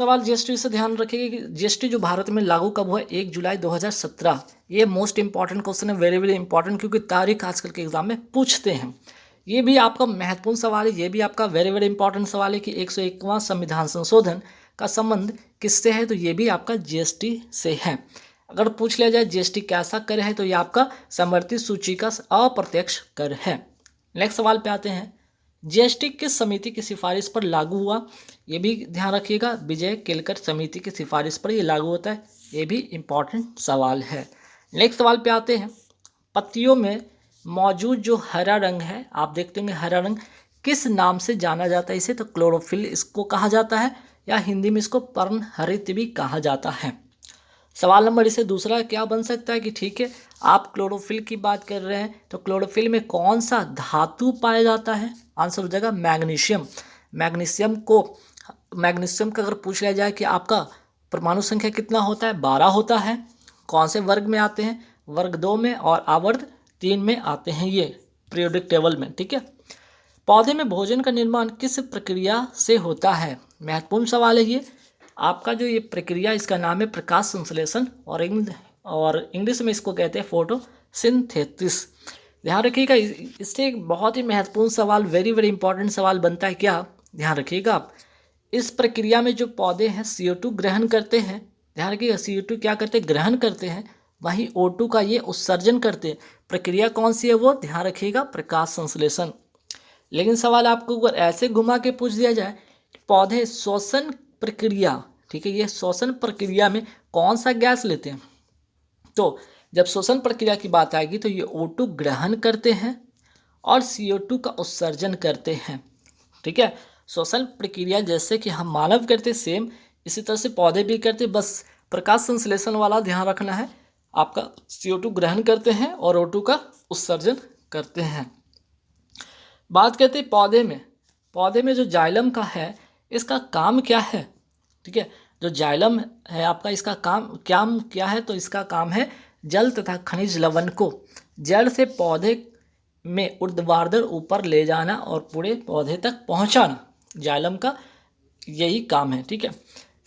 सवाल जीएसटी से ध्यान रखिए कि जीएसटी जो भारत में लागू कब हुआ, 1 जुलाई 2017। ये मोस्ट इंपॉर्टेंट क्वेश्चन है, वेरी वेरी इंपॉर्टेंट, क्योंकि तारीख आजकल के एग्जाम में पूछते हैं। ये भी आपका महत्वपूर्ण सवाल है, ये भी आपका वेरी वेरी इंपॉर्टेंट सवाल है कि 101वां संविधान संशोधन का संबंध किससे है, तो ये भी आपका जीएसटी से है। अगर पूछ लिया जाए जीएसटी कैसा कर है, तो ये आपका समवर्ती सूची का अप्रत्यक्ष कर है। नेक्स्ट सवाल पे आते हैं, जीएसटी किस समिति की सिफारिश पर लागू हुआ, ये भी ध्यान रखिएगा। विजय केलकर समिति की सिफारिश पर ये लागू होता है, ये भी इम्पॉर्टेंट सवाल है। नेक्स्ट सवाल पे आते हैं, पत्तियों में मौजूद जो हरा रंग है, आप देखते होंगे हरा रंग, किस नाम से जाना जाता है इसे, तो क्लोरोफिल इसको कहा जाता है, या हिंदी में इसको पर्णहरित भी कहा जाता है। सवाल नंबर इसे दूसरा क्या बन सकता है कि ठीक है, आप क्लोरोफिल की बात कर रहे हैं, तो क्लोरोफिल में कौन सा धातु पाया जाता है, आंसर हो जाएगा मैग्नीशियम। मैग्नीशियम का अगर पूछ लिया जाए कि आपका परमाणु संख्या कितना होता है, 12 होता है। कौन से वर्ग में आते हैं, वर्ग 2 में, और आवर्त 3 में आते हैं ये पीरियोडिक टेबल में, ठीक है। पौधे में भोजन का निर्माण किस प्रक्रिया से होता है, महत्वपूर्ण सवाल है ये। आपका जो ये प्रक्रिया, इसका नाम है प्रकाश संश्लेषण, और इंग्लिश में इसको कहते हैं फोटोसिंथेसिस। ध्यान रखिएगा, इससे एक बहुत ही महत्वपूर्ण सवाल, वेरी वेरी इंपॉर्टेंट सवाल बनता है क्या, ध्यान रखिएगा आप। इस प्रक्रिया में जो पौधे हैं CO2 ग्रहण करते हैं, ध्यान रखिएगा, CO2 क्या करते हैं, ग्रहण करते हैं, वहीं O2 का ये उत्सर्जन करते हैं। प्रक्रिया कौन सी है वो, ध्यान रखिएगा, प्रकाश संश्लेषण। लेकिन सवाल आपको अगर ऐसे घुमा के पूछ दिया जाए, पौधे श्वसन प्रक्रिया, ठीक है, ये श्वसन प्रक्रिया में कौन सा गैस लेते हैं, तो जब श्वसन प्रक्रिया की बात आएगी तो ये O2 ग्रहण करते हैं और CO2 का उत्सर्जन करते हैं, ठीक है। श्वसन प्रक्रिया जैसे कि हम मानव करते सेम, इसी तरह से पौधे भी करते, बस प्रकाश संश्लेषण वाला ध्यान रखना है। आपका CO2 ग्रहण करते हैं और O2 का उत्सर्जन करते हैं। बात करते हैं पौधे में जो जाइलम का है, इसका काम क्या है, ठीक है। जो जाइलम है आपका, इसका काम क्या है, तो इसका काम है जल तथा खनिज लवण को जड़ से पौधे में ऊर्ध्वाधर ऊपर ले जाना और पूरे पौधे तक पहुंचाना, जाइलम का यही काम है, ठीक है।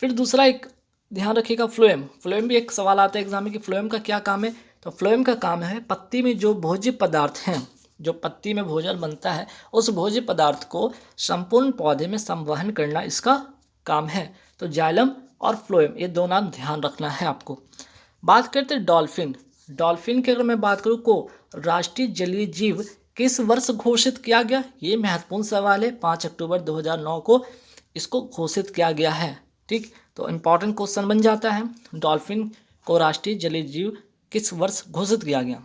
फिर दूसरा एक ध्यान रखिएगा, फ्लोएम भी एक सवाल आता है एग्जाम में कि फ्लोएम का क्या काम है, तो फ्लोएम का काम है पत्ती में जो भोज्य पदार्थ हैं, जो पत्ती में भोजन बनता है, उस भोज्य पदार्थ को संपूर्ण पौधे में संवहन करना इसका काम है। तो जाइलम और फ्लोएम, ये दो नाम ध्यान रखना है आपको। बात करते हैं डॉल्फिन की अगर मैं बात करूँ को राष्ट्रीय जलीय जीव किस वर्ष घोषित किया गया, ये महत्वपूर्ण सवाल है। 5 अक्टूबर 2009 को इसको घोषित किया गया है, ठीक। तो इम्पॉर्टेंट क्वेश्चन बन जाता है, डॉल्फिन को राष्ट्रीय जलीय जीव किस वर्ष घोषित किया गया।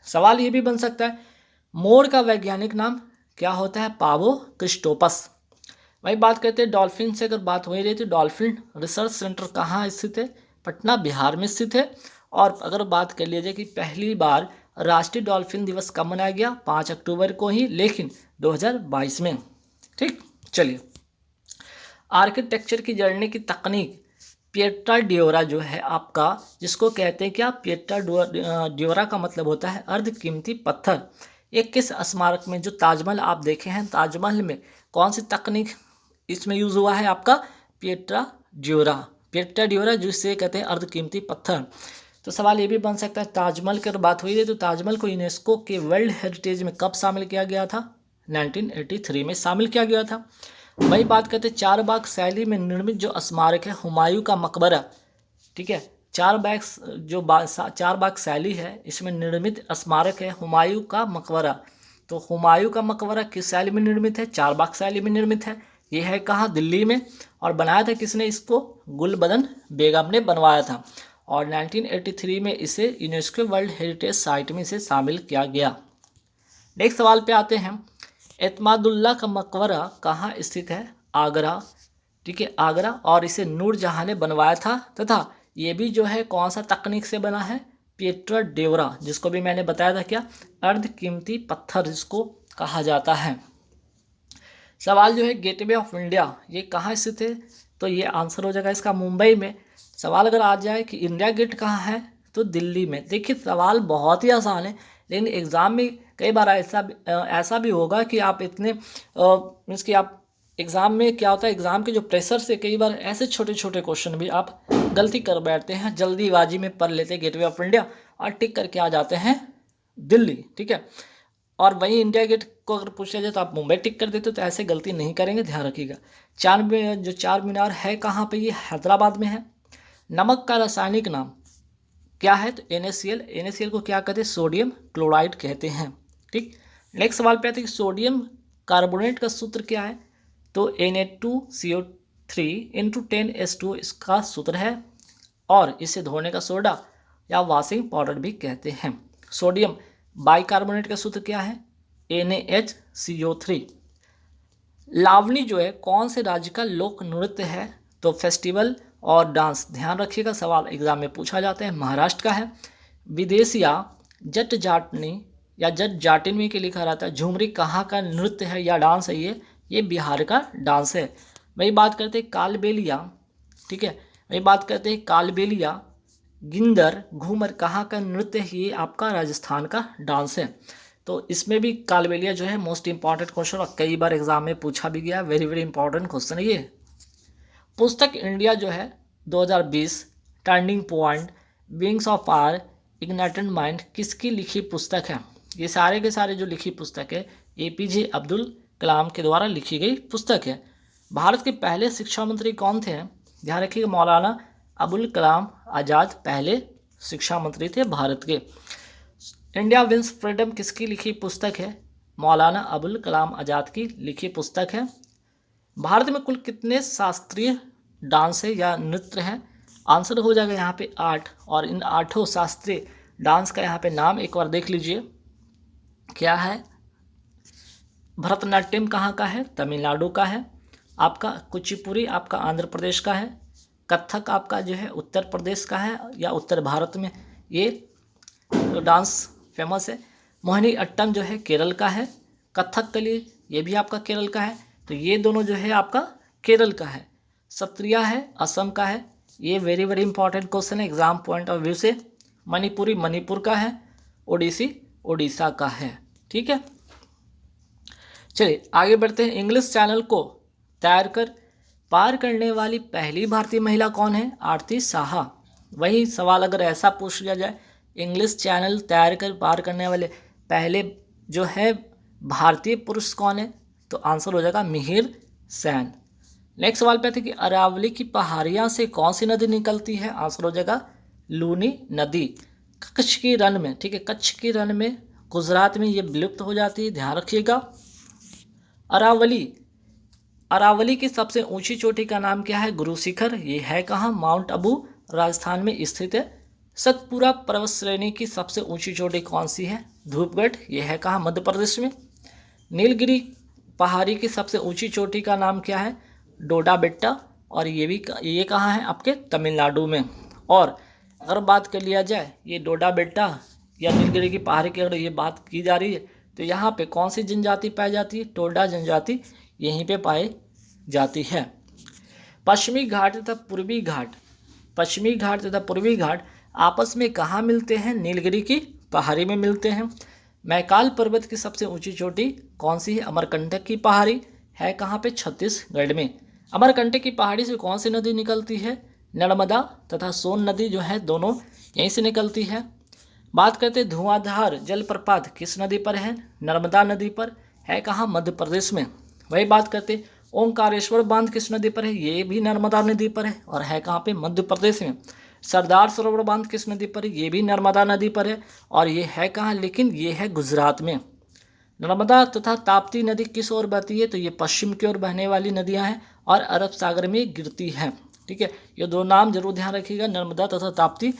सवाल ये भी बन सकता है, मोर का वैज्ञानिक नाम क्या होता है, पावो क्रिस्टोपस। वही बात करते हैं डॉल्फिन से, अगर बात हो ही रही थी, डॉल्फिन रिसर्च सेंटर कहाँ स्थित है, पटना बिहार में स्थित है। और अगर बात कर लीजिए कि पहली बार राष्ट्रीय डॉल्फिन दिवस कब मनाया गया, 5 अक्टूबर को ही, लेकिन 2022 में, ठीक। चलिए, आर्किटेक्चर की जड़ने की तकनीक पिएट्रा ड्योरा जो है आपका, जिसको कहते हैं क्या, पिएट्रा ड्योरा का मतलब होता है अर्ध कीमती पत्थर। एक किस स्मारक में, जो ताजमहल आप देखे हैं, ताजमहल में कौन सी तकनीक इसमें यूज हुआ है, आपका पिएट्रा ड्योरा जिसे कहते हैं अर्ध कीमती पत्थर। तो सवाल ये भी बन सकता है, ताजमहल की अगर बात हुई है, तो ताजमहल को यूनेस्को के वर्ल्ड हेरिटेज में कब शामिल किया गया था, 1983 में शामिल किया गया था। वही बात करते हैं चार बाग शैली में निर्मित जो स्मारक है, हुमायूं का मकबरा, ठीक है। चार बाग शैली है, इसमें निर्मित स्मारक है हुमायूं का मकबरा। तो हुमायूं का मकबरा किस शैली में निर्मित है, चार बाग शैली में निर्मित है। ये है कहाँ, दिल्ली में। और बनाया था किसने इसको, गुलबदन बेगम ने बनवाया था। और 1983 में इसे यूनेस्को वर्ल्ड हेरिटेज साइट में इसे शामिल किया गया। नेक्स्ट सवाल पे आते हैं, एतमादुल्ला का मकबरा कहाँ स्थित है, आगरा, ठीक है, आगरा। और इसे नूरजहां ने बनवाया था, तथा ये भी जो है कौन सा तकनीक से बना है, पिएट्रा ड्योरा, जिसको भी मैंने बताया था क्या, अर्ध कीमती पत्थर जिसको कहा जाता है। सवाल जो है गेटवे ऑफ इंडिया, ये कहाँ स्थित है, तो ये आंसर हो जाएगा इसका मुंबई में। सवाल अगर आ जाए कि इंडिया गेट कहाँ है, तो दिल्ली में। देखिए सवाल बहुत ही आसान है, लेकिन एग्ज़ाम में कई बार ऐसा भी होगा कि आप इतने मीन्स कि आप एग्ज़ाम में क्या होता है, एग्ज़ाम के जो प्रेशर से कई बार ऐसे छोटे छोटे क्वेश्चन भी आप गलती कर बैठते हैं, जल्दीबाजी में पढ़ लेते हैं गेटवे ऑफ इंडिया और टिक करके आ जाते हैं दिल्ली, ठीक है। और वहीं इंडिया गेट को अगर पूछा जाए तो आप मुंबई टिक कर देते हो, तो ऐसे गलती नहीं करेंगे, ध्यान रखिएगा। जो चार मीनार है कहाँ पे, ये हैदराबाद में है। नमक का रासायनिक नाम क्या है, तो NaCl। NaCl को क्या कहते हैं, सोडियम क्लोराइड कहते हैं, ठीक। नेक्स्ट सवाल पे आते हैं कि सोडियम कार्बोनेट का सूत्र क्या है, तो Na2CO3 इंटू 10H2 इसका सूत्र है, और इसे धोने का सोडा या वॉशिंग पाउडर भी कहते हैं। सोडियम बाइकार्बोनेट का सूत्र क्या है, NaHCO3। लावनी जो है कौन से राज्य का लोक नृत्य है, तो फेस्टिवल और डांस, ध्यान रखिएगा, सवाल एग्जाम में पूछा जाता है, महाराष्ट्र का है। विदेशिया जट जाटनी या जट जाटिनवी के लिखा रहता है, झुमरी कहाँ का नृत्य है या डांस है, ये बिहार का डांस है। वही बात करते हैं कालबेलिया, ठीक है, वही बात करते हैं कालबेलिया गिंदर घूमर कहाँ का नृत्य है, ये आपका राजस्थान का डांस है। तो इसमें भी कालबेलिया जो है मोस्ट इंपॉर्टेंट क्वेश्चन, और कई बार एग्जाम में पूछा भी गया, वेरी वेरी इंपॉर्टेंट क्वेश्चन है ये। पुस्तक इंडिया जो है 2020 turning point wings of fire ignited mind किसकी लिखी पुस्तक है, ये सारे के सारे जो लिखी पुस्तक है APJ अब्दुल कलाम के द्वारा लिखी गई पुस्तक है। भारत के पहले शिक्षा मंत्री कौन थे, ध्यान रखिएगा, मौलाना अबुल कलाम आज़ाद पहले शिक्षा मंत्री थे भारत के। इंडिया विंस फ्रीडम किसकी लिखी पुस्तक है, मौलाना अबुल कलाम आज़ाद की लिखी पुस्तक है। भारत में कुल कितने शास्त्रीय डांस है या नृत्य हैं, आंसर हो जाएगा यहाँ पे 8, और इन 8 शास्त्रीय डांस का यहाँ पे नाम एक बार देख लीजिए क्या है। भरतनाट्यम कहाँ का है, तमिलनाडु का है। आपका कुचिपुड़ी आपका आंध्र प्रदेश का है। कथक आपका जो है उत्तर प्रदेश का है या उत्तर भारत में ये तो डांस फेमस है। मोहिनी अट्टम जो है केरल का है। कथकली ये भी आपका केरल का है, तो ये दोनों जो है आपका केरल का है। सत्रिया है असम का है, ये वेरी वेरी इंपॉर्टेंट क्वेश्चन है एग्जाम पॉइंट ऑफ व्यू से। मणिपुरी मणिपुर का है। ओडिसी ओडिशा का है, ठीक है। चलिए आगे बढ़ते हैं। इंग्लिश चैनल को तैर कर पार करने वाली पहली भारतीय महिला कौन है, आरती साहा। वही सवाल अगर ऐसा पूछ लिया जाए, इंग्लिश चैनल तैर कर पार करने वाले पहले जो है भारतीय पुरुष कौन है, तो आंसर हो जाएगा मिहिर सेन। नेक्स्ट सवाल पे आते हैं कि अरावली की पहाड़ियाँ से कौन सी नदी निकलती है, आंसर हो जाएगा लूनी नदी। कच्छ की रण में, ठीक है, कच्छ की रण में गुजरात में ये विलुप्त हो जाती है, ध्यान रखिएगा। अरावली की सबसे ऊंची चोटी का नाम क्या है, गुरु शिखर। ये है कहाँ, माउंट आबू राजस्थान में स्थित है। सतपुरा पर्वत श्रेणी की सबसे ऊंची चोटी कौन सी है, धूपगढ़। ये है कहाँ, मध्य प्रदेश में। नीलगिरी पहाड़ी की सबसे ऊंची चोटी का नाम क्या है, डोडा बेट्टा, और ये कहाँ है, आपके तमिलनाडु में। और अगर बात कर लिया जाए ये डोडा बेट्टा या नीलगिरी की पहाड़ी की अगर ये बात की जा रही है, तो यहाँ पे कौन सी जनजाति पाई जाती है, टोडा जनजाति यहीं पे पाई जाती है। पश्चिमी घाट तथा पूर्वी घाट आपस में कहाँ मिलते हैं, नीलगिरी की पहाड़ी में मिलते हैं। मैकाल पर्वत की सबसे ऊंची चोटी कौन सी है, अमरकंटक की पहाड़ी है कहाँ पे, छत्तीसगढ़ में। अमरकंटक की पहाड़ी से कौन सी नदी निकलती है, नर्मदा तथा सोन नदी जो है दोनों यहीं से निकलती है। बात करते हैं धुआंधार जलप्रपात किस नदी पर है, नर्मदा नदी पर, है कहाँ, मध्य प्रदेश में। वही बात करते ओंकारेश्वर बांध किस नदी पर है, ये भी नर्मदा नदी पर है, और है कहाँ पे, मध्य प्रदेश में। सरदार सरोवर बांध किस नदी पर है, ये भी नर्मदा नदी पर है, और ये है कहाँ, लेकिन ये है गुजरात में। नर्मदा तथा ताप्ती नदी किस ओर बहती है, तो ये पश्चिम की ओर बहने वाली नदियाँ हैं और अरब सागर में गिरती हैं, ठीक है। ये दो नाम जरूर ध्यान रखिएगा, नर्मदा तथा ताप्ती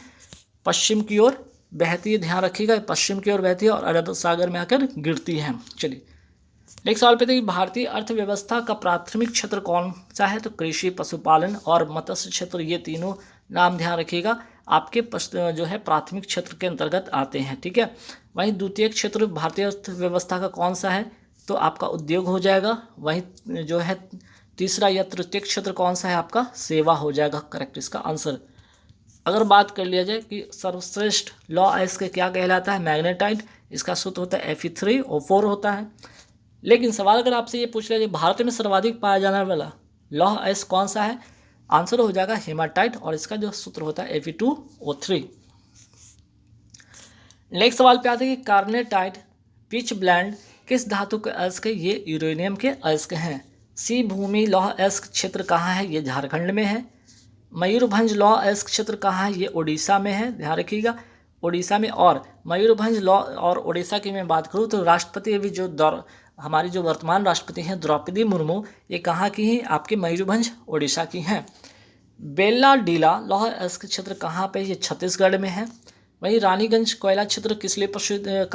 पश्चिम की ओर बहती है, ध्यान रखिएगा, पश्चिम की ओर बहती है और अरब सागर में आकर गिरती हैं। चलिए नेक्स्ट सवाल पे थे, भारतीय अर्थव्यवस्था का प्राथमिक क्षेत्र कौन सा है, तो कृषि, पशुपालन और मत्स्य क्षेत्र, ये तीनों नाम ध्यान रखिएगा आपके जो है प्राथमिक क्षेत्र के अंतर्गत आते हैं, ठीक है। वहीं द्वितीय क्षेत्र भारतीय अर्थव्यवस्था का कौन सा है, तो आपका उद्योग हो जाएगा। वहीं जो है तीसरा या तृतीय क्षेत्र कौन सा है, आपका सेवा हो जाएगा करेक्ट इसका आंसर। अगर बात कर लिया जाए कि सर्वश्रेष्ठ लॉ इसके क्या कहलाता है, मैग्नेटाइट, इसका सूत्र होता है Fe3O4 होता है। लेकिन सवाल अगर आपसे ये पूछ लिया जाए भारत में सर्वाधिक पाया जाने वाला लौह अयस्क कौन सा है, आंसर हो जाएगा हेमाटाइट, और इसका जो सूत्र होता है Fe2O3। नेक्स्ट सवाल पे आते हैं कि कार्नेटाइट पिच ब्लेंड किस धातु के अयस्क है, ये यूरेनियम के अयस्क हैं। सी भूमि लौह अयस्क क्षेत्र कहाँ है, ये झारखंड में है। मयूरभंज लौह अयस्क क्षेत्र कहाँ है, ये उड़ीसा में है, ध्यान रखिएगा उड़ीसा में। और मयूरभंज लौह और उड़ीसा की मैं बात करूँ तो राष्ट्रपति अभी जो हमारी जो वर्तमान राष्ट्रपति हैं द्रौपदी मुर्मू, ये कहाँ की हैं, आपके मयूरभंज उड़ीसा की हैं। बेल्ला डीला लौह अयस्क क्षेत्र कहाँ पे, ये छत्तीसगढ़ में है। वहीं रानीगंज कोयला क्षेत्र किस लिए प्रसिद्ध,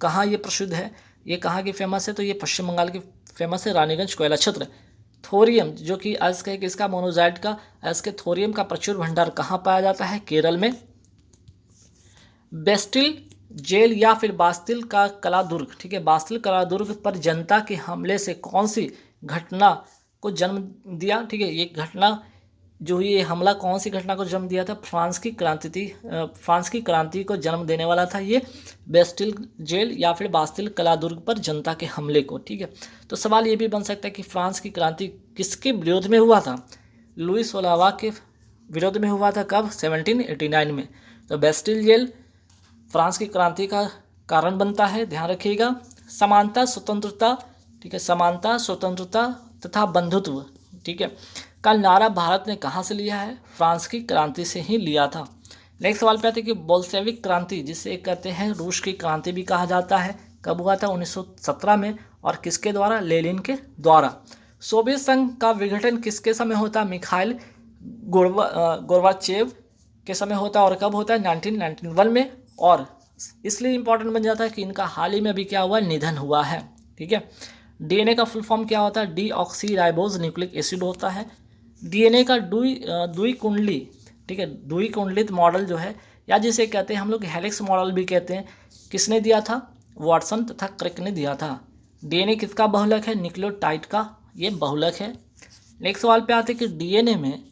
कहाँ ये प्रसिद्ध है, ये कहाँ की फेमस है, तो ये पश्चिम बंगाल की फेमस है रानीगंज कोयला क्षेत्र। थोरियम जो कि अयस्क है किसका, मोनोजाइट का अयस्क, थोरियम का प्रचुर भंडार कहाँ पाया जाता है, केरल में। बेस्टिल जेल या फिर बास्तिल का कलादुर्ग, ठीक है, बास्तिल कलादुर्ग पर जनता के हमले से कौन सी घटना को जन्म दिया, ठीक है, ये घटना जो ये हमला कौन सी घटना को जन्म दिया था, फ्रांस की क्रांति को जन्म देने वाला था ये बेस्टिल जेल या फिर बास्तिल कलादुर्ग पर जनता के हमले को, ठीक है। तो सवाल ये भी बन सकता है कि फ्रांस की क्रांति किसके विरोध में हुआ था, लुई 16वां के विरोध में हुआ था, कब, 1789 में। तो बेस्टिल जेल फ्रांस की क्रांति का कारण बनता है, ध्यान रखिएगा। समानता स्वतंत्रता, ठीक है, समानता स्वतंत्रता तथा बंधुत्व, ठीक है, का नारा भारत ने कहाँ से लिया है, फ्रांस की क्रांति से ही लिया था। नेक्स्ट सवाल पे आते हैं कि बोल्शेविक क्रांति जिसे कहते हैं रूस की क्रांति भी कहा जाता है, कब हुआ था, 1917 में, और किसके द्वारा, लेनिन के द्वारा। सोवियत संघ का विघटन किसके समय होता है, मिखाइल गोर्बाचेव के समय होता है, और कब होता है, 1991 में। और इसलिए इंपॉर्टेंट बन जाता है कि इनका हाल ही में अभी क्या हुआ, निधन हुआ है, ठीक है। डीएनए का फुल फॉर्म क्या होता है, डीऑक्सीराइबोज न्यूक्लिक एसिड होता है। डीएनए का द्विकुंडली, ठीक है, द्विकुंडलित मॉडल जो है, या जिसे कहते हैं हम लोग हेलिक्स मॉडल भी कहते हैं, किसने दिया था, वाटसन तथा क्रिक ने दिया था। डीएनए किसका बहुलक है, न्यूक्लियोटाइड का ये बहुलक है। नेक्स्ट सवाल पे आते हैं कि डीएनए में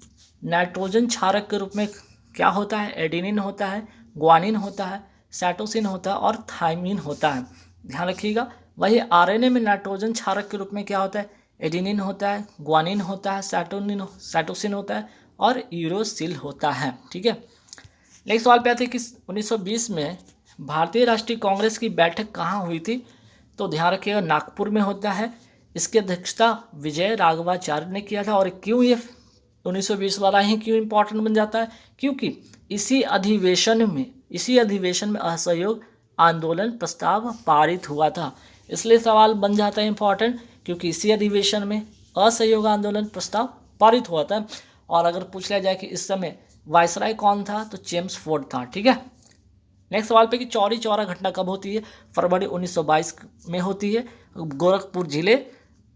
नाइट्रोजन क्षारक के रूप में क्या होता है, एडेनिन होता है, ग्वानिन होता है, साइटोसिन होता है और थाइमिन होता है, ध्यान रखिएगा। वही आरएनए में नाइट्रोजन क्षारक के रूप में क्या होता है, एडेनिन होता है, ग्वानिन होता है, साइटोसिन होता है और यूरोसिल होता है, ठीक है। नेक्स्ट सवाल पे आते हैं कि 1920 में भारतीय राष्ट्रीय कांग्रेस की बैठक कहाँ हुई थी, तो ध्यान रखिएगा नागपुर में होता है। इसकी अध्यक्षता विजय राघवाचार्य ने किया था। और क्यों ये 1920 वाला ही क्यों इंपॉर्टेंट बन जाता है, क्योंकि इसी अधिवेशन में असहयोग आंदोलन प्रस्ताव पारित हुआ था, इसलिए सवाल बन जाता है इंपॉर्टेंट, क्योंकि इसी अधिवेशन में असहयोग आंदोलन प्रस्ताव पारित हुआ था। और अगर पूछ लिया जाए कि इस समय वायसराय कौन था, तो जेम्स फोर्ड था, ठीक है। नेक्स्ट सवाल पे कि चौरी चौरा घटना कब होती है, फरवरी 1922 में होती है, गोरखपुर जिले,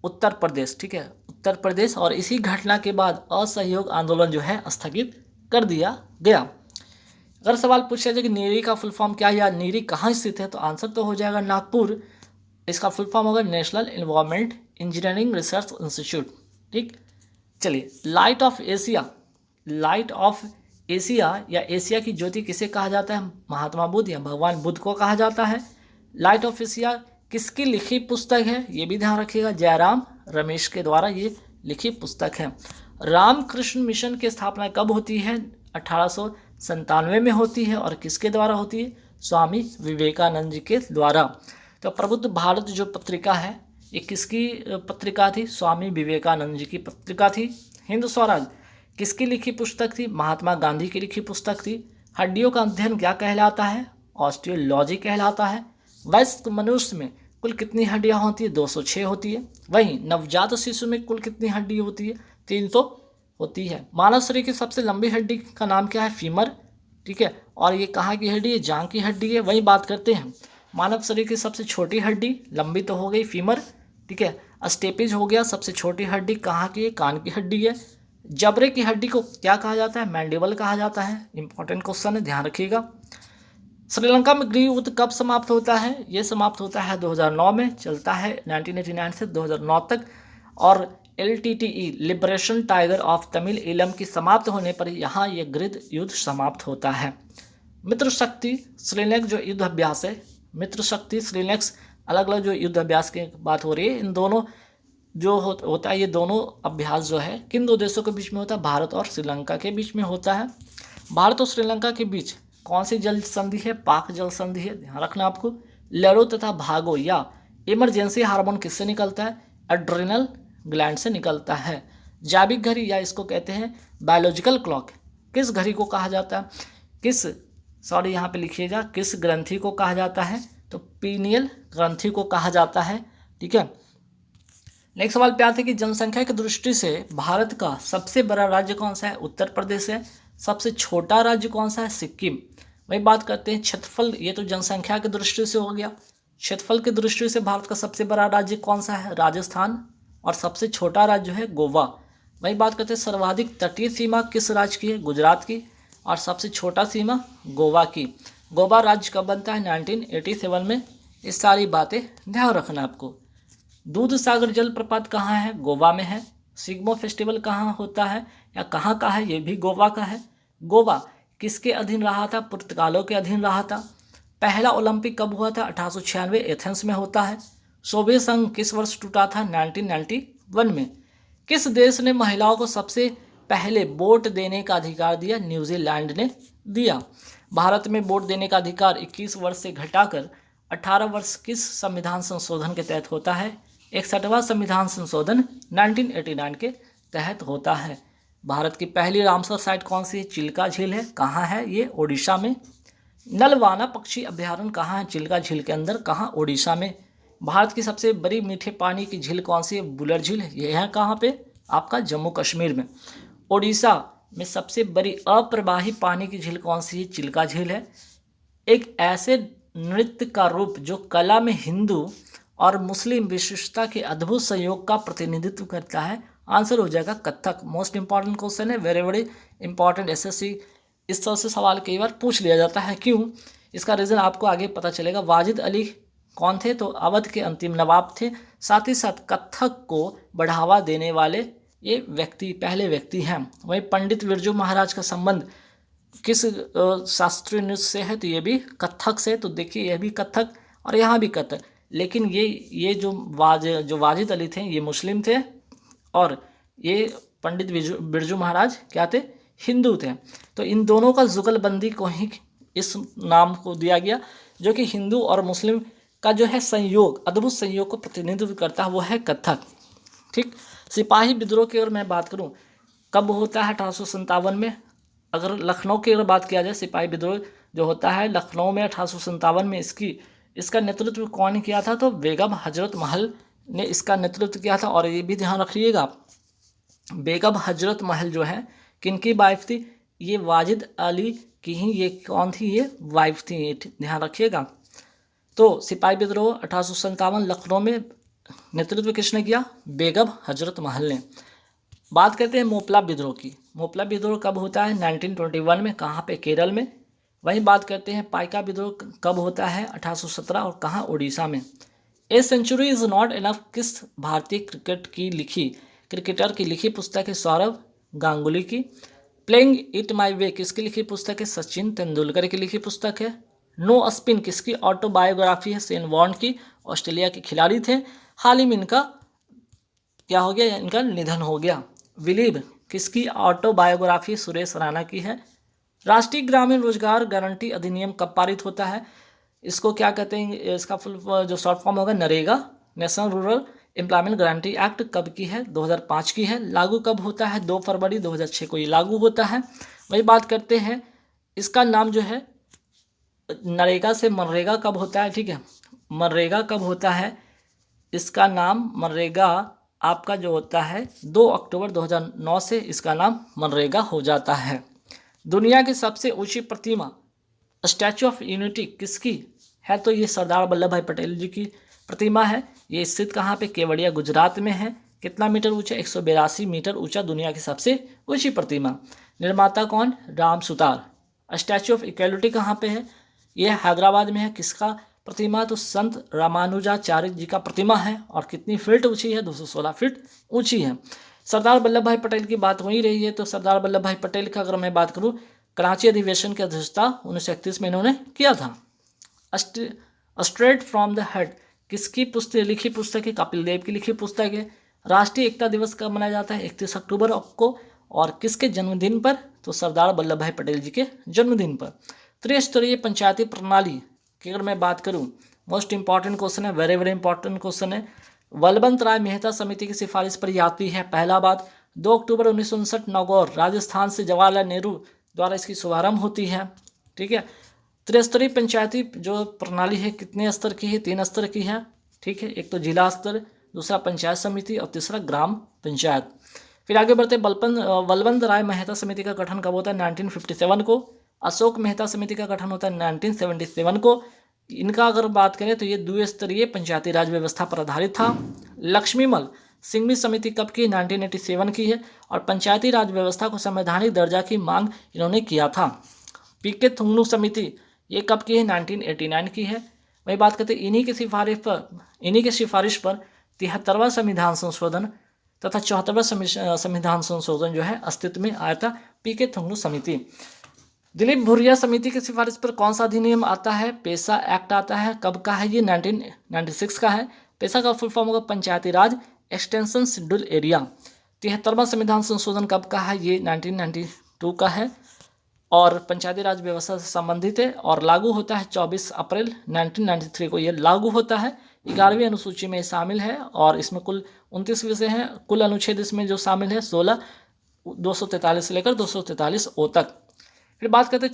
उत्तर प्रदेश, ठीक है, उत्तर प्रदेश। और इसी घटना के बाद असहयोग आंदोलन जो है स्थगित कर दिया गया। अगर सवाल पूछा जाए कि नीरी का फुल फॉर्म क्या है, या नीरी कहाँ स्थित है, तो आंसर तो हो जाएगा नागपुर। इसका फुल फॉर्म होगा national environment engineering research institute, ठीक। चलिए, लाइट ऑफ एशिया या एशिया की ज्योति किसे कहा जाता है, महात्मा बुद्ध या भगवान बुद्ध को कहा जाता है। लाइट ऑफ एशिया किसकी लिखी पुस्तक है, ये भी ध्यान रखिएगा, जयराम रमेश के द्वारा ये लिखी पुस्तक है। रामकृष्ण मिशन की स्थापना कब होती है, 1897 में होती है, और किसके द्वारा होती है, स्वामी विवेकानंद जी के द्वारा। तो प्रबुद्ध भारत जो पत्रिका है, ये किसकी पत्रिका थी, स्वामी विवेकानंद जी की पत्रिका थी। हिंद स्वराज किसकी लिखी पुस्तक थी, महात्मा गांधी की लिखी पुस्तक थी। हड्डियों का अध्ययन क्या कहलाता है, ऑस्टियोलॉजी कहलाता है। वयस्क मनुष्य में कुल कितनी हड्डियां होती है, 206 होती है। वहीं नवजात शिशु में कुल कितनी हड्डी होती है, 300 होती है। मानव शरीर की सबसे लंबी हड्डी का नाम क्या है, फीमर, ठीक है, और ये कहाँ की हड्डी है, जांघ की हड्डी है। वही बात करते हैं मानव शरीर की सबसे छोटी हड्डी, लंबी तो हो गई फीमर, ठीक है। स्टेपिज हो गया, सबसे छोटी हड्डी कहाँ की है, कान की हड्डी है। जबड़े की हड्डी को क्या कहा जाता है, मैंडिबल कहा जाता है। इंपॉर्टेंट क्वेश्चन है, ध्यान रखिएगा। श्रीलंका में गृह युद्ध कब समाप्त होता है, ये समाप्त होता है 2009 में, चलता है 1989 से 2009 तक। और LTTE liberation tiger of Tamil Eelam की समाप्त होने पर यहाँ ये गृह युद्ध समाप्त होता है। मित्र शक्ति श्रीलंका जो युद्ध अभ्यास है, मित्र शक्ति श्रीलंका अलग अलग जो युद्ध अभ्यास की बात हो रही है, इन दोनों जो होता है, ये दोनों अभ्यास जो है किन दो देशों के बीच में होता है? भारत और श्रीलंका के बीच में होता है। भारत और श्रीलंका के बीच कौन सी जल संधि है? पाक जल संधि है, ध्यान रखना आपको। लड़ो तथा भागो या इमरजेंसी हार्मोन किससे निकलता है? एड्रिनल ग्लैंड से निकलता है। जैविक घड़ी या इसको कहते हैं बायोलॉजिकल क्लॉक, किस घड़ी को कहा जाता है? यहाँ पे लिखिएगा, किस ग्रंथि को कहा जाता है? तो पीनियल ग्रंथि को कहा जाता है। ठीक है, नेक्स्ट सवाल पे आते हैं कि जनसंख्या की दृष्टि से भारत का सबसे बड़ा राज्य कौन सा है? उत्तर प्रदेश है। सबसे छोटा राज्य कौन सा है? सिक्किम। वही बात करते हैं क्षेत्रफल, ये तो जनसंख्या की दृष्टि से हो गया। क्षेत्रफल की दृष्टि से भारत का सबसे बड़ा राज्य कौन सा है? राजस्थान। और सबसे छोटा राज्य है गोवा। वही बात करते हैं सर्वाधिक तटीय सीमा किस राज्य की है? गुजरात की। और सबसे छोटा सीमा गोवा की। गोवा राज्य कब बनता है? 1987 में। इस सारी बातें ध्यान रखना आपको। दूध सागर जलप्रपात कहाँ है? गोवा में है। सिग्मो फेस्टिवल कहाँ होता है या कहाँ का है? ये भी गोवा का है। गोवा किसके अधीन रहा था? पुर्तगालों के अधीन रहा था। पहला ओलंपिक कब हुआ था? 1896 एथेंस में होता है। सोवियत संघ किस वर्ष टूटा था? 1991 में। किस देश ने महिलाओं को सबसे पहले वोट देने का अधिकार दिया? न्यूजीलैंड ने दिया। भारत में वोट देने का अधिकार 21 वर्ष से घटाकर 18 वर्ष किस संविधान संशोधन के तहत होता है? 61वां संविधान संशोधन 1989 के तहत होता है। भारत की पहली रामसर साइट कौन सी है? चिल्का झील है। कहाँ है ये? ओडिशा में। नलवाना पक्षी अभ्यारण्य कहाँ है? चिल्का झील के अंदर। कहाँ? ओडिशा में। भारत की सबसे बड़ी मीठे पानी की झील कौन सी है? बुलर झील है। ये है कहाँ पे? आपका जम्मू कश्मीर में। ओडिशा में सबसे बड़ी अप्रवाही पानी की झील कौन सी है? चिल्का झील है। एक ऐसे नृत्य का रूप जो कला में हिंदू और मुस्लिम विशिष्टता के अद्भुत संयोग का प्रतिनिधित्व करता है। आंसर हो जाएगा कथक। मोस्ट इंपॉर्टेंट क्वेश्चन है, वेरी वेरी इंपॉर्टेंट। एसएससी इस तरह से सवाल कई बार पूछ लिया जाता है। क्यों? इसका रीज़न आपको आगे पता चलेगा। वाजिद अली कौन थे? तो अवध के अंतिम नवाब थे। साथ ही साथ कथक को बढ़ावा देने वाले ये व्यक्ति पहले व्यक्ति हैं। वहीं पंडित बिरजू महाराज का संबंध किस शास्त्रीय नृत्य से है? तो ये भी कथक से। तो देखिए, यह भी कथक और यहाँ भी कथक। लेकिन ये जो वाजिद अली थे ये मुस्लिम थे और ये पंडित बिरजू महाराज क्या थे? हिंदू थे। तो इन दोनों का जुगलबंदी को ही इस नाम को दिया गया, जो कि हिंदू और मुस्लिम का जो है संयोग, अद्भुत संयोग को प्रतिनिधित्व करता है, वो है कथक। ठीक। सिपाही विद्रोह की अगर मैं बात करूं कब होता है? 1857 में। अगर लखनऊ की अगर बात किया जाए, सिपाही विद्रोह जो होता है लखनऊ में 1857 में। इसका नेतृत्व कौन किया था? तो बेगम हजरत महल ने इसका नेतृत्व किया था। और ये भी ध्यान रखिएगा, बेगम हजरत महल जो है किनकी वाइफ थी? ये वाजिद अली की ही ये कौन थी? ये वाइफ थी। ये ध्यान रखिएगा। तो सिपाही विद्रोह 1857 लखनऊ में नेतृत्व किसने किया? बेगम हजरत महल ने। बात करते हैं मोपला विद्रोह की। मोपला विद्रोह कब होता है? 1921 में। कहाँ पे? केरल में। वहीं बात करते हैं पाइका विद्रोह कब होता है? 1817 और कहाँ? उड़ीसा में। A century is not enough किस भारतीय क्रिकेटर की लिखी पुस्तक है? सौरव गांगुली की। प्लेइंग इट माई वे किसकी लिखी पुस्तक है? सचिन तेंदुलकर की लिखी पुस्तक है। नो स्पिन किसकी ऑटोबायोग्राफी है? शेन वॉर्न की। ऑस्ट्रेलिया के खिलाड़ी थे। हाल ही में इनका क्या हो गया? इनका निधन हो गया। विलीव किसकी ऑटोबायोग्राफी? सुरेश राणा की है। राष्ट्रीय ग्रामीण रोजगार गारंटी अधिनियम कब पारित होता है? इसको क्या कहते हैं? इसका फुल जो शॉर्ट फॉर्म होगा NREGA, national rural employment guarantee act कब की है? 2005 की है। लागू कब होता है? 2 फरवरी 2006 को ये लागू होता है। वही बात करते हैं, इसका नाम जो है नरेगा से मनरेगा कब होता है? ठीक है, मनरेगा कब होता है? इसका नाम मनरेगा आपका जो होता है 2 अक्टूबर 2009 से इसका नाम मनरेगा हो जाता है। दुनिया की सबसे ऊंची प्रतिमा स्टैचू ऑफ यूनिटी किसकी है? तो ये सरदार वल्लभ भाई पटेल जी की प्रतिमा है। ये स्थित कहाँ पे? केवड़िया गुजरात में है। कितना मीटर ऊंचा? 182 मीटर ऊंचा, दुनिया की सबसे ऊंची प्रतिमा। निर्माता कौन? Ram Sutar. Statue of equality कहाँ पे है? ये हैदराबाद में है। किसका प्रतिमा? तो संत रामानुजाचार्य जी का प्रतिमा है। और कितनी फीट ऊंची है? 216 फीट ऊंची है। सरदार वल्लभ भाई पटेल की बात हो ही रही है, तो सरदार वल्लभ भाई पटेल का अगर मैं बात करूं, कराची अधिवेशन की अध्यक्षता 1931 में इन्होंने किया था। स्ट्रेट फ्रॉम द हेड किसकी पुस्तक लिखी पुस्तक है? कपिल देव की लिखी पुस्तक है। राष्ट्रीय एकता दिवस कब मनाया जाता है? 31 अक्टूबर को। और किसके जन्मदिन पर? तो सरदार वल्लभ भाई पटेल जी के जन्मदिन पर। त्रिस्तरीय पंचायती प्रणाली की अगर मैं बात करूं, मोस्ट इंपॉर्टेंट क्वेश्चन है, वेरी वेरी इंपॉर्टेंट क्वेश्चन है। बलवंत राय मेहता समिति की सिफारिश पर यह आती है। पहला बात, 2 अक्टूबर 1959 नागौर राजस्थान से जवाहरलाल नेहरू द्वारा इसकी शुभारंभ होती है। ठीक है। त्रिस्तरीय पंचायती जो प्रणाली है कितने स्तर की है? 3 स्तर की है। ठीक है, एक तो जिला स्तर, दूसरा पंचायत समिति और तीसरा ग्राम पंचायत। फिर आगे बढ़ते, बलवंत राय मेहता समिति का गठन कब होता है? 1957 को। अशोक मेहता समिति का गठन होता है 1977 को। इनका अगर बात करें तो ये द्विस्तरीय पंचायती राज व्यवस्था पर आधारित था। लक्ष्मीमल सिंघवी समिति कब की? 1987 की है। और पंचायती राज व्यवस्था को संवैधानिक दर्जा की मांग इन्होंने किया था। पीके थुंगनु समिति ये कब की है? 1989 की है। वही बात करते हैं इन्हीं की सिफारिश पर 73वां संविधान संशोधन तथा 74वां संविधान संशोधन जो है अस्तित्व में आया था, पीके थुंगनु समिति। दिलीप भुरिया समिति की सिफारिश पर कौन सा अधिनियम आता है? पेसा एक्ट आता है। कब का है ये? 1996 का है। पेसा का फुल फॉर्म होगा पंचायती राज एक्सटेंशन शेड्यूल एरिया। 73वां संविधान संशोधन कब का है? ये 1992 का है और पंचायती राज व्यवस्था से संबंधित है और लागू होता है 24 अप्रैल 1993 को ये लागू होता है। 11वीं अनुसूची में शामिल है और इसमें कुल 29 विषय हैं। कुल अनुच्छेद इसमें जो शामिल है 16, 243 से लेकर 243 ओ तक। फिर बात करते हैं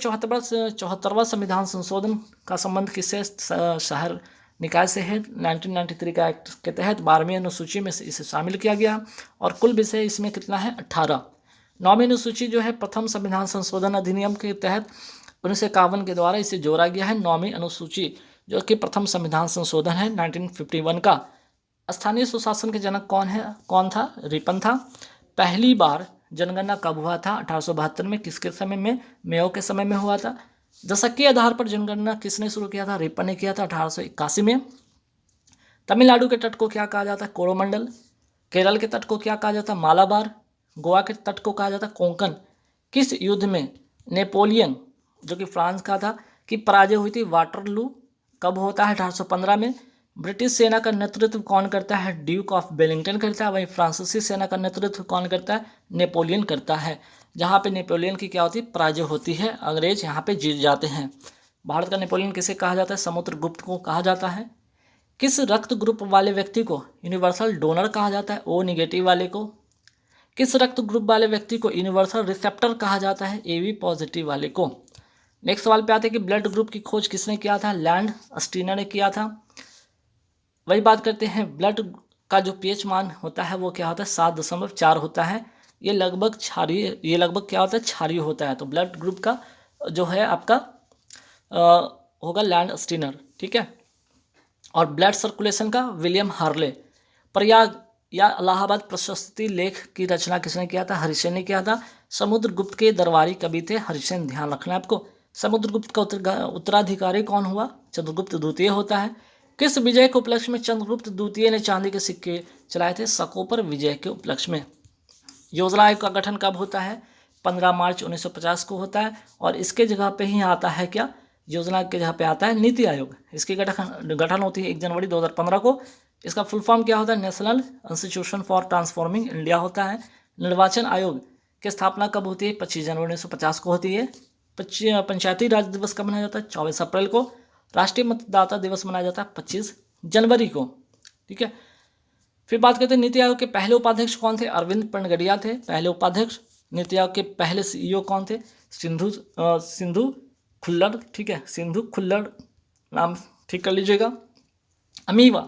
74वां संविधान संशोधन का संबंध किससे? शहर निकाय से है। 1993 का एक्ट के तहत 12वीं अनुसूची में इसे शामिल किया गया और कुल विषय इसमें कितना है? 18। 9वीं अनुसूची जो है प्रथम संविधान संशोधन अधिनियम के तहत 1951 के द्वारा इसे जोड़ा गया है। 9वीं अनुसूची जो कि प्रथम संविधान संशोधन है 1951 का। स्थानीय सुशासन के जनक कौन था? रिपन था। पहली बार जनगणना कब हुआ था? 1872 में। किसके समय में? मेयो के समय में हुआ था। दशक के आधार पर जनगणना किसने शुरू किया था? रिपन ने किया था 1881 में। तमिलनाडु के तट को क्या कहा जाता है? कोरोमंडल। केरल के तट को क्या कहा जाता है? मालाबार। गोवा के तट को कहा जाता है कोंकण। किस युद्ध में नेपोलियन जो कि फ्रांस का था की पराजय हुई थी? वाटरलू। कब होता है? 1815 में। ब्रिटिश सेना का नेतृत्व कौन करता है? ड्यूक ऑफ वेलिंगटन करता है। वहीं फ्रांसीसी सेना का नेतृत्व कौन करता है? नेपोलियन करता है। जहाँ पे नेपोलियन की क्या होती है? पराजय होती है, अंग्रेज यहाँ पे जीत जाते हैं। भारत का नेपोलियन किसे कहा जाता है? समुद्रगुप्त को कहा जाता है। किस रक्त ग्रुप वाले व्यक्ति को यूनिवर्सल डोनर कहा जाता है? ओ निगेटिव वाले को। किस रक्त ग्रुप वाले व्यक्ति को यूनिवर्सल रिसेप्टर कहा जाता है? एबी पॉजिटिव वाले को। नेक्स्ट सवाल पे आते हैं कि ब्लड ग्रुप की खोज किसने किया था? लैंड स्टीनर ने किया था। वही बात करते हैं ब्लड का जो पीएच मान होता है वो क्या होता है? 7.4 होता है। ये लगभग क्या होता है? क्षारीय होता है। तो ब्लड ग्रुप का जो है आपका होगा लैंड स्टीनर। ठीक है। और ब्लड सर्कुलेशन का विलियम हार्ले। प्रयाग या इलाहाबाद प्रशस्ति लेख की रचना किसने किया था? हरिसेन ने किया था। समुद्रगुप्त के दरबारी कवि थे हरिसेन, ध्यान रखना है आपको। समुद्रगुप्त का उत्तराधिकारी कौन हुआ? चंद्रगुप्त द्वितीय होता है। किस विजय के उपलक्ष्य में चंद्रगुप्त द्वितीय ने चांदी के सिक्के चलाए थे? शकों पर विजय के उपलक्ष्य में। योजना आयोग का गठन कब होता है? 15 मार्च 1950 को होता है और इसके जगह पे ही आता है क्या? योजना के जगह पे आता है नीति आयोग। इसकी गठन होती है 1 जनवरी 2015 को। इसका फुल फॉर्म क्या होता है? National institution for transforming India होता है। निर्वाचन आयोग की स्थापना कब होती है? 25 जनवरी 1950 को होती है। पंचायती राज दिवस कब मनाया जाता है? 24 अप्रैल को। राष्ट्रीय मतदाता दिवस मनाया जाता है 25 जनवरी को। ठीक है। फिर बात करते हैं नीति आयोग के पहले उपाध्यक्ष कौन थे? अरविंद पनगड़िया थे पहले उपाध्यक्ष। नीति आयोग के पहले सीईओ कौन थे? सिंधु खुल्लर। ठीक है, सिंधु खुल्लर नाम ठीक कर लीजिएगा। अमीबा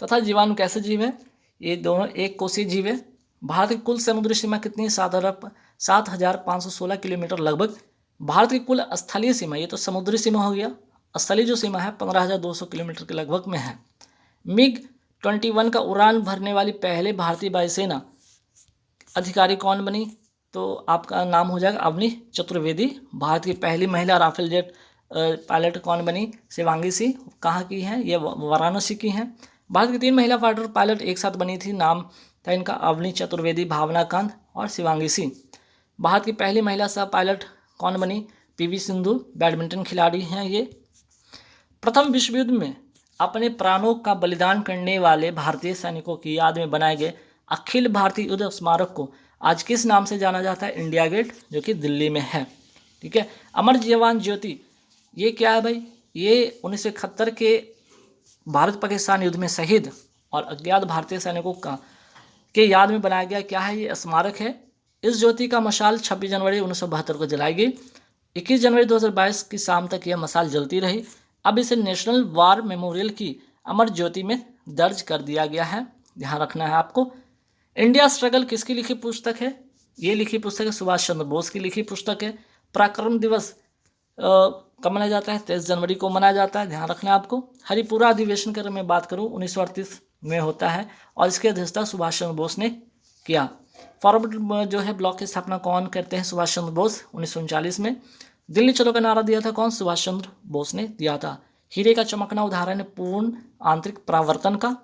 तथा जीवाणु कैसे जीव है? ये दोनों एक कोषीय जीव है। भारत की कुल समुद्री सीमा कितनी? 7,516 किलोमीटर लगभग। भारत की कुल स्थलीय सीमा, ये तो समुद्री सीमा हो गया, स्थलीय जो सीमा है 15,200 किलोमीटर के लगभग में है। MiG-21 का उड़ान भरने वाली पहले भारतीय वायुसेना अधिकारी कौन बनी? तो आपका नाम हो जाएगा अवनी चतुर्वेदी। भारत की पहली महिला राफेल जेट पायलट कौन बनी? शिवांगी सिंह। कहाँ की हैं? ये वाराणसी की हैं। भारत की 3 महिला फाइटर पायलट एक साथ बनी थी, नाम था इनका अवनी चतुर्वेदी, भावना कांत और शिवांगी सिंह। भारत की पहली महिला सह पायलट कौन बनी? PV सिंधु, बैडमिंटन खिलाड़ी हैं ये। प्रथम विश्व युद्ध में अपने प्राणों का बलिदान करने वाले भारतीय सैनिकों की याद में बनाए गए अखिल भारतीय युद्ध स्मारक को आज किस नाम से जाना जाता है? इंडिया गेट, जो कि दिल्ली में है। ठीक है। अमर जवान ज्योति, ये क्या है भाई? ये 1971 के भारत पाकिस्तान युद्ध में शहीद और अज्ञात भारतीय सैनिकों के याद में बनाया गया क्या है? ये स्मारक है। इस ज्योति का मशाल 26 जनवरी 1972 को जलाई गई। 21 जनवरी 2022 की शाम तक यह मशाल जलती रही। अब इसे नेशनल वार मेमोरियल की अमर ज्योति में दर्ज कर दिया गया है, ध्यान रखना है आपको। इंडिया स्ट्रगल किसकी लिखी पुस्तक है? ये लिखी पुस्तक है सुभाष चंद्र बोस की लिखी पुस्तक है। पराक्रम दिवस कब मनाया जाता है? 23 जनवरी को मनाया जाता है, ध्यान रखना है आपको। हरिपुरा अधिवेशन की अगर मैं बात करूँ 1938 में होता है और इसकी अध्यक्षता सुभाष चंद्र बोस ने किया। फॉरवर्ड जो है ब्लॉक की स्थापना कौन करते हैं? सुभाष चंद्र बोस 1939 में। दिल्ली चलो का नारा दिया था कौन? सुभाष चंद्र बोस ने दिया था। हीरे का चमकना उदाहरण है पूर्ण आंतरिक परावर्तन का।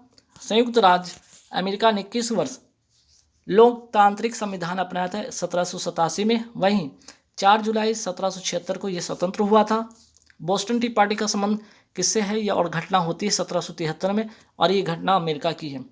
संयुक्त राज्य अमेरिका ने किस वर्ष लोकतांत्रिक संविधान अपनाया था? 1787 में। वहीं 4 जुलाई 1776 को यह स्वतंत्र हुआ था। बोस्टन टी पार्टी का संबंध किससे है? यह और घटना होती है 1773 में और ये घटना अमेरिका की है।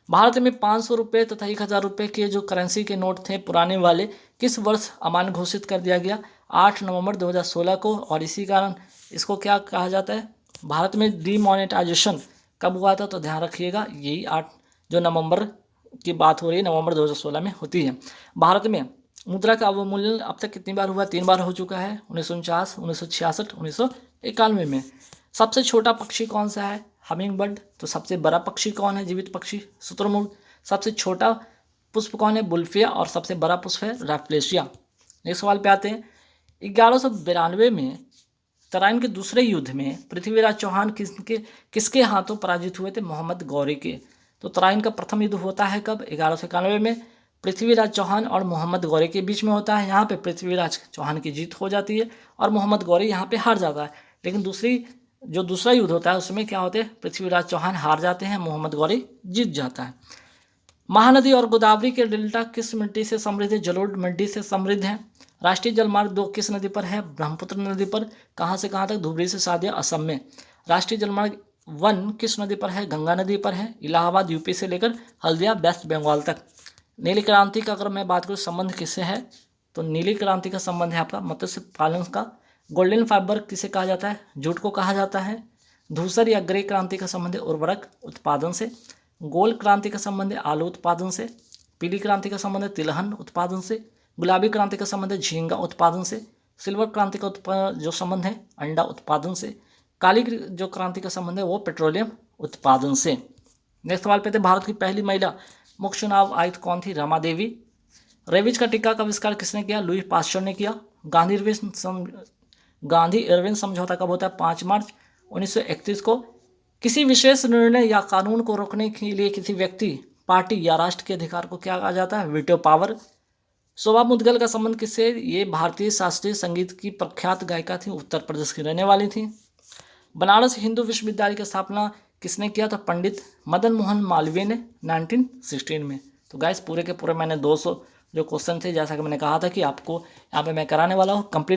भारत में 500 रुपये तथा 1000 रुपये के जो करेंसी के नोट थे पुराने वाले, किस वर्ष अमान्य घोषित कर दिया गया? 8 नवंबर 2016 को। और इसी कारण इसको क्या कहा जाता है? भारत में डीमोनेटाइजेशन कब हुआ था? तो ध्यान रखिएगा, यही 8 जो नवंबर की बात हो रही है, नवंबर 2016 में होती है। भारत में मुद्रा का अवमूल्यन अब तक कितनी बार हुआ? 3 बार हो चुका है, 1949, 1966, 1991 में। सबसे छोटा पक्षी कौन सा है? Humming bird. तो सबसे बड़ा पक्षी कौन है? जीवित पक्षी शुतुरमुर्ग। सबसे छोटा पुष्प कौन है? बुल्फिया। और सबसे बड़ा पुष्प है रैफ्लेशिया। नेक्स्ट सवाल पे आते हैं। 1192 में तराइन के दूसरे युद्ध में पृथ्वीराज चौहान किसके हाथों पराजित हुए थे? मोहम्मद गौरी के। तो तराइन का प्रथम युद्ध होता है कब? 1191 में। पृथ्वीराज चौहान और मोहम्मद गौरी के बीच में होता है। यहाँ पे पृथ्वीराज चौहान की जीत हो जाती है और मोहम्मद गौरी यहाँ पे हार जाता है। लेकिन दूसरा युद्ध होता है उसमें क्या होते हैं? पृथ्वीराज चौहान हार जाते हैं, मोहम्मद गौरी जीत जाता है। महानदी और गोदावरी के डेल्टा किस मिट्टी से समृद्ध है? जलोढ़ मिट्टी से समृद्ध है। राष्ट्रीय जलमार्ग 2 किस नदी पर है? ब्रह्मपुत्र नदी पर। कहाँ से कहाँ तक? धुबरी से सादिया असम में। राष्ट्रीय जलमार्ग 1 किस नदी पर है? गंगा नदी पर है। इलाहाबाद यूपी से लेकर हल्दिया वेस्ट बंगाल तक। नीली क्रांति का अगर मैं बात करूँ संबंध किससे है? तो नीली क्रांति का संबंध है आपका मत्स्य पालन का। गोल्डन फाइबर किसे कहा जाता है? जूट को कहा जाता है। धूसर या ग्रे क्रांति का संबंध है उर्वरक उत्पादन से। गोल्ड क्रांति का संबंध है आलू उत्पादन से। पीली क्रांति का संबंध है तिलहन उत्पादन से। गुलाबी क्रांति का संबंध है झींगा उत्पादन से। सिल्वर क्रांति का जो संबंध है अंडा उत्पादन से। काली जो क्रांति का संबंध है वो पेट्रोलियम उत्पादन से। नेक्स्ट सवाल पे थे, भारत की पहली महिला मुख्य चुनाव आयुक्त कौन थी? रमा देवी। रेबीज का टीका का आविष्कार किसने किया? लुई पास्चर ने किया। गांधी इरविन समझौता कब होता है? 5 मार्च 1931 को। किसी विशेष निर्णय या कानून को रोकने के लिए किसी व्यक्ति, पार्टी या राष्ट्र के अधिकार को क्या कहा जाता है? Veto power. शोभा मुद्गल का संबंध किससे? ये भारतीय शास्त्रीय संगीत की प्रख्यात गायिका थी, उत्तर प्रदेश की रहने वाली थी। बनारस हिंदू विश्वविद्यालय की स्थापना किसने किया था? पंडित मदन मोहन मालवीय ने 1916 में। तो गाइस पूरे के पूरे मैंने 200 जो क्वेश्चन थे, जैसा कि मैंने कहा था कि आपको यहाँ पे मैं कराने वाला हूँ कंप्लीट।